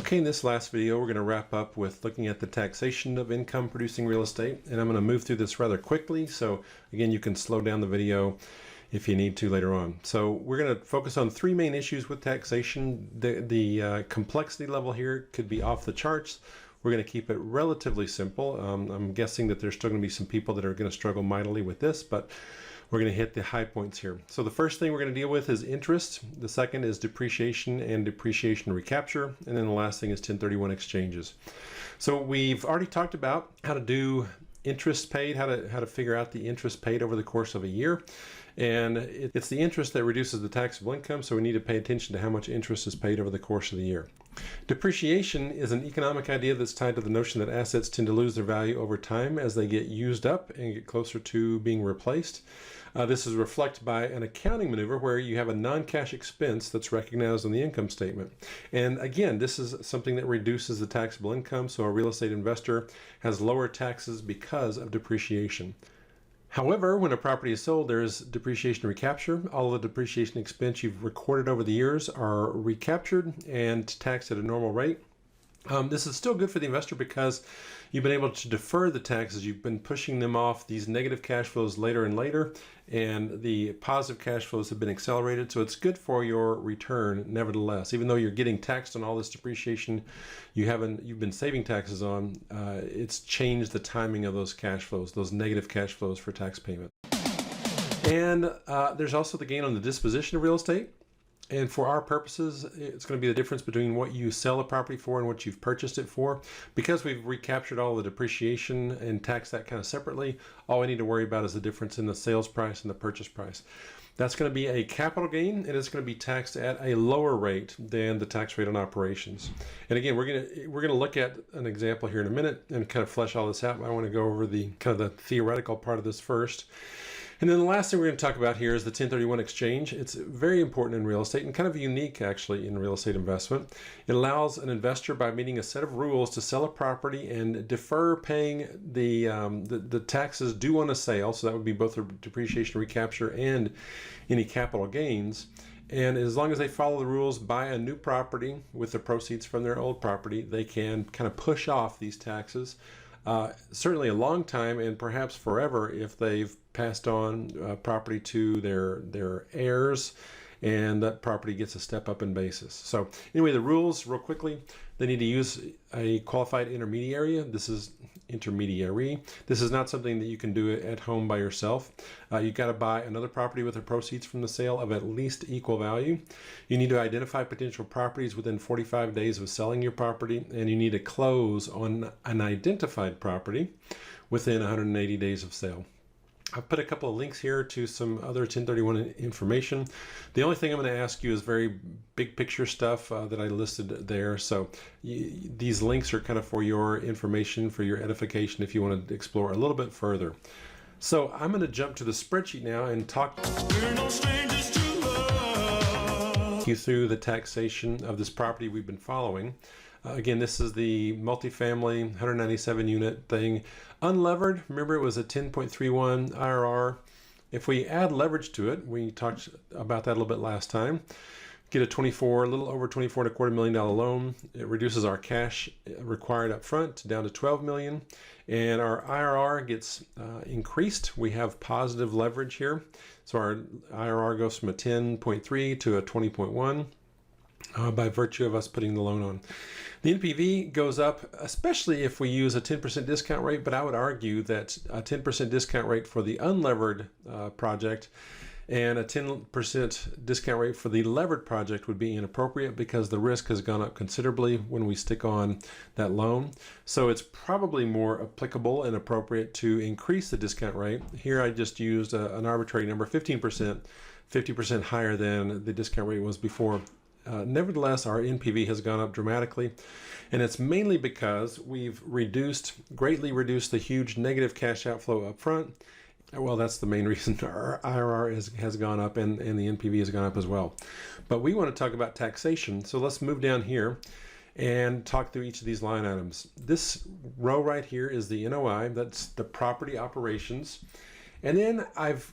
Okay, in this last video, we're going to wrap up with looking at the taxation of income producing real estate, and I'm going to move through this rather quickly. So again, you can slow down the video if you need to later on. So we're going to focus on three main issues with taxation. The complexity level here could be off the charts. We're going to keep it relatively simple. I'm guessing that there's still going to be some people that are going to struggle mightily with this, but we're going to hit the high points here. So the first thing we're going to deal with is interest. The second is depreciation and depreciation recapture. And then the last thing is 1031 exchanges. So we've already talked about how to do interest paid, how to figure out the interest paid over the course of a year. And it's the interest that reduces the taxable income, so we need to pay attention to how much interest is paid over the course of the year. Depreciation is an economic idea that's tied to the notion that assets tend to lose their value over time as they get used up and get closer to being replaced. This is reflected by an accounting maneuver where you have a non-cash expense that's recognized on the income statement. And again, this is something that reduces the taxable income, so a real estate investor has lower taxes because of depreciation. However, when a property is sold, there's depreciation recapture. All of the depreciation expense you've recorded over the years are recaptured and taxed at a normal rate. This is still good for the investor because you've been able to defer the taxes. You've been pushing them off these negative cash flows later and later, and the positive cash flows have been accelerated. So it's good for your return nevertheless. Even though you're getting taxed on all this depreciation you've been saving taxes on, it's changed the timing of those cash flows, those negative cash flows for tax payment. And there's also the gain on the disposition of real estate. And for our purposes, it's going to be the difference between what you sell a property for and what you've purchased it for. Because we've recaptured all the depreciation and taxed that kind of separately, all we need to worry about is the difference in the sales price and the purchase price. That's going to be a capital gain, and it's going to be taxed at a lower rate than the tax rate on operations. And again, we're going to look at an example here in a minute and kind of flesh all this out. I want to go over the kind of the theoretical part of this first. And then the last thing we're going to talk about here is the 1031 exchange. It's very important in real estate and kind of unique actually in real estate investment. It allows an investor, by meeting a set of rules, to sell a property and defer paying the taxes due on a sale. So that would be both the depreciation recapture and any capital gains. And as long as they follow the rules, buy a new property with the proceeds from their old property, they can kind of push off these taxes. Certainly a long time and perhaps forever if they've passed on property to their heirs and that property gets a step up in basis. So anyway, the rules real quickly: they need to use a qualified intermediary. This is not something that you can do at home by yourself. You've got to buy another property with the proceeds from the sale of at least equal value. You need to identify potential properties within 45 days of selling your property, and you need to close on an identified property within 180 days of sale. I've put a couple of links here to some other 1031 information. The only thing I'm going to ask you is very big picture stuff that I listed there. So these links are kind of for your information, for your edification, if you want to explore a little bit further. So I'm going to jump to the spreadsheet now and talk you through the taxation of this property we've been following. Again, this is the multifamily 197 unit thing. Unlevered, remember it was a 10.31 IRR. If we add leverage to it, we talked about that a little bit last time, get a little over $24.25 million loan. It reduces our cash required up front down to $12 million, and our IRR gets increased. We have positive leverage here. So our IRR goes from a 10.3 to a 20.1. By virtue of us putting the loan on. The NPV goes up, especially if we use a 10% discount rate, but I would argue that a 10% discount rate for the unlevered project and a 10% discount rate for the levered project would be inappropriate because the risk has gone up considerably when we stick on that loan. So it's probably more applicable and appropriate to increase the discount rate. Here I just used an arbitrary number, 15%, 50% higher than the discount rate was before. Nevertheless, our NPV has gone up dramatically, and it's mainly because we've greatly reduced the huge negative cash outflow up front. Well, that's the main reason our IRR has gone up and the NPV has gone up as well. But we want to talk about taxation, so let's move down here and talk through each of these line items. This row right here is the NOI, that's the property operations. And then I've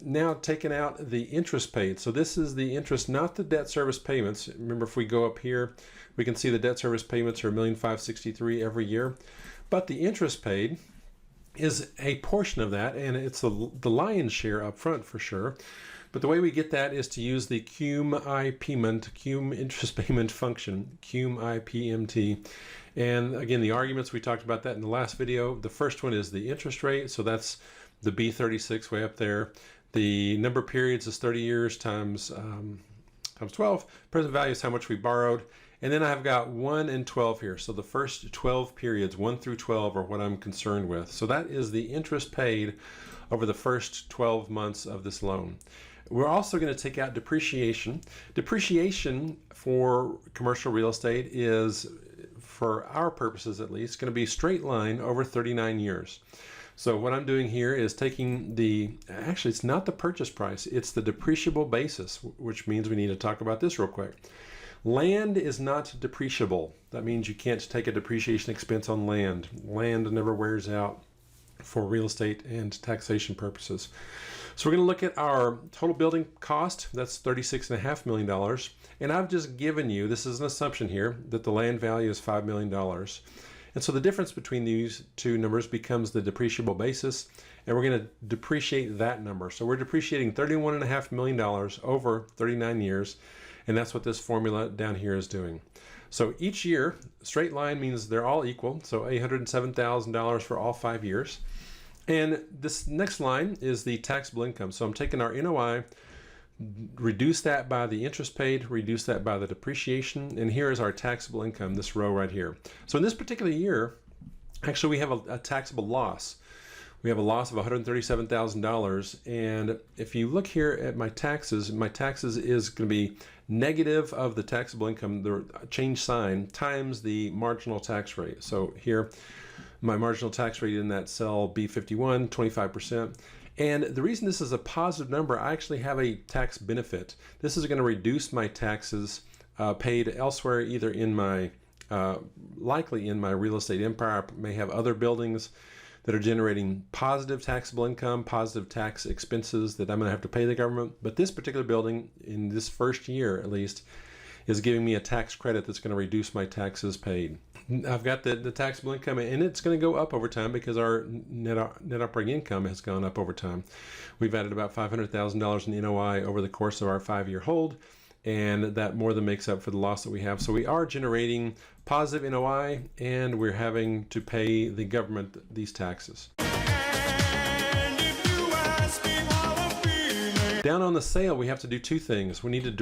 now taken out the interest paid. So this is the interest, not the debt service payments. Remember, if we go up here, we can see the debt service payments are $1,563,000 every year. But the interest paid is a portion of that, and it's the lion's share up front for sure. But the way we get that is to use the cum interest payment function, cum IPMT. And again, the arguments, we talked about that in the last video. The first one is the interest rate, so that's the B36 way up there. The number of periods is 30 years times 12. Present value is how much we borrowed. And then I've got 1 and 12 here. So the first 12 periods, 1 through 12, are what I'm concerned with. So that is the interest paid over the first 12 months of this loan. We're also going to take out depreciation. Depreciation for commercial real estate is, for our purposes at least, going to be straight line over 39 years. So what I'm doing here is taking actually it's not the purchase price, it's the depreciable basis, which means we need to talk about this real quick. Land is not depreciable. That means you can't take a depreciation expense on land. Land never wears out for real estate and taxation purposes. So we're going to look at our total building cost. That's $36.5 million. And I've just given you, this is an assumption here, that the land value is $5 million. And so the difference between these two numbers becomes the depreciable basis, and we're going to depreciate that number. So we're depreciating $31.5 million over 39 years, and that's what this formula down here is doing. So each year, straight line means they're all equal, so $807,000 for all 5 years. And this next line is the taxable income. So I'm taking our NOI, reduce that by the interest paid, reduce that by the depreciation, and here is our taxable income, this row right here. So in this particular year, actually we have a taxable loss. We have a loss of $137,000, and if you look here at my taxes is going to be negative of the taxable income, the change sign, times the marginal tax rate. So here, my marginal tax rate in that cell B51, 25%. And the reason this is a positive number, I actually have a tax benefit. This is going to reduce my taxes paid elsewhere, either in my, likely in my real estate empire. I may have other buildings that are generating positive taxable income, positive tax expenses that I'm going to have to pay the government. But this particular building, in this first year at least, is giving me a tax credit that's going to reduce my taxes paid. I've got the taxable income, and it's going to go up over time because our net operating income has gone up over time. We've added about $500,000 in NOI over the course of our 5-year hold, and that more than makes up for the loss that we have. So we are generating positive NOI, and we're having to pay the government these taxes. Down on the sale, we have to do two things. We need to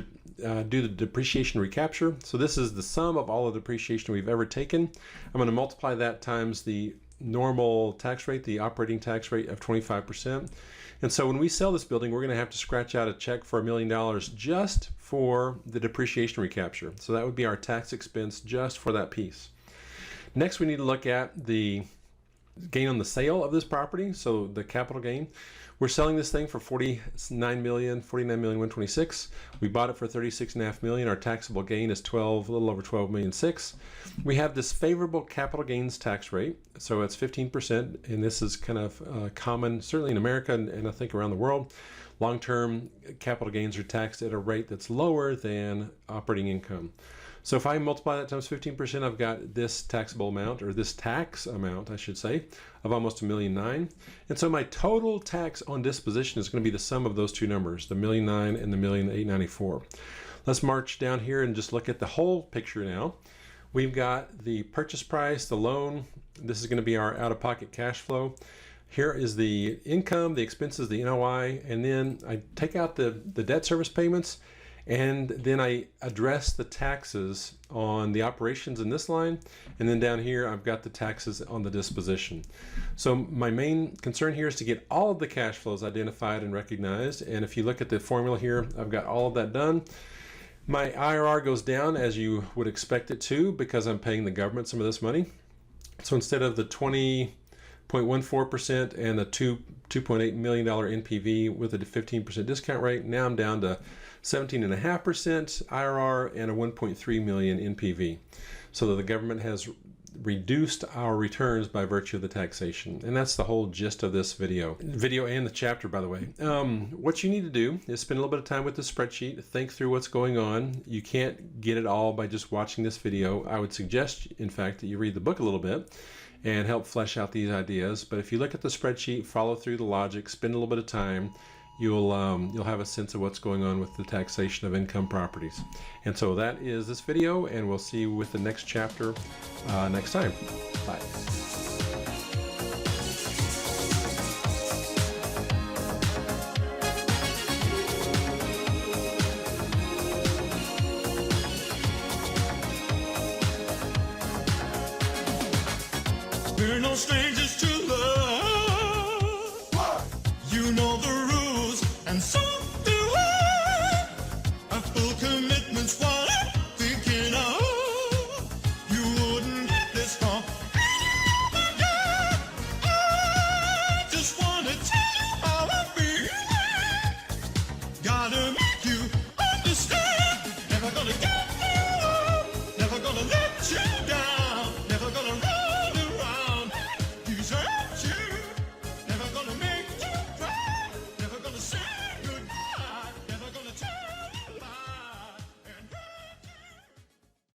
do the depreciation recapture. So this is the sum of all the depreciation we've ever taken. I'm going to multiply that times the normal tax rate, the operating tax rate of 25%. And so when we sell this building, we're going to have to scratch out a check for $1 million just for the depreciation recapture. So that would be our tax expense just for that piece. Next, we need to look at the gain on the sale of this property, so the capital gain. We're selling this thing for $49,126,000. We bought it for $36.5 million. Our taxable gain is a little over $12.6 million. We have this favorable capital gains tax rate, so it's 15%, and this is kind of common, certainly in America and I think around the world. Long-term capital gains are taxed at a rate that's lower than operating income. So if I multiply that times 15%, I've got this taxable amount, or this tax amount, I should say, of almost $1.9 million. And so my total tax on disposition is going to be the sum of those two numbers, the $1.9 million and the $1.894 million. Let's march down here and just look at the whole picture now. We've got the purchase price, the loan. This is going to be our out-of-pocket cash flow. Here is the income, the expenses, the NOI, and then I take out the debt service payments, and then I address the taxes on the operations in this line, and then down here I've got the taxes on the disposition. So my main concern here is to get all of the cash flows identified and recognized, and if you look at the formula here, I've got all of that done. My IRR goes down, as you would expect it to, because I'm paying the government some of this money. So instead of the 20.14% and the $2.8 million NPV with a 15% discount rate, now I'm down to 17.5% IRR and a 1.3 million NPV. So that the government has reduced our returns by virtue of the taxation. And that's the whole gist of this video and the chapter, by the way. What you need to do is spend a little bit of time with the spreadsheet, think through what's going on. You can't get it all by just watching this video. I would suggest, in fact, that you read the book a little bit and help flesh out these ideas. But if you look at the spreadsheet, follow through the logic, spend a little bit of time, you'll have a sense of what's going on with the taxation of income properties. And so that is this video, and we'll see you with the next chapter next time. Bye. We're no strangers to love. What? You know the rules, and so do I. Our full commitment's what I'm thinking of. You wouldn't get this far. I just wanna tell you how I feel. Gotta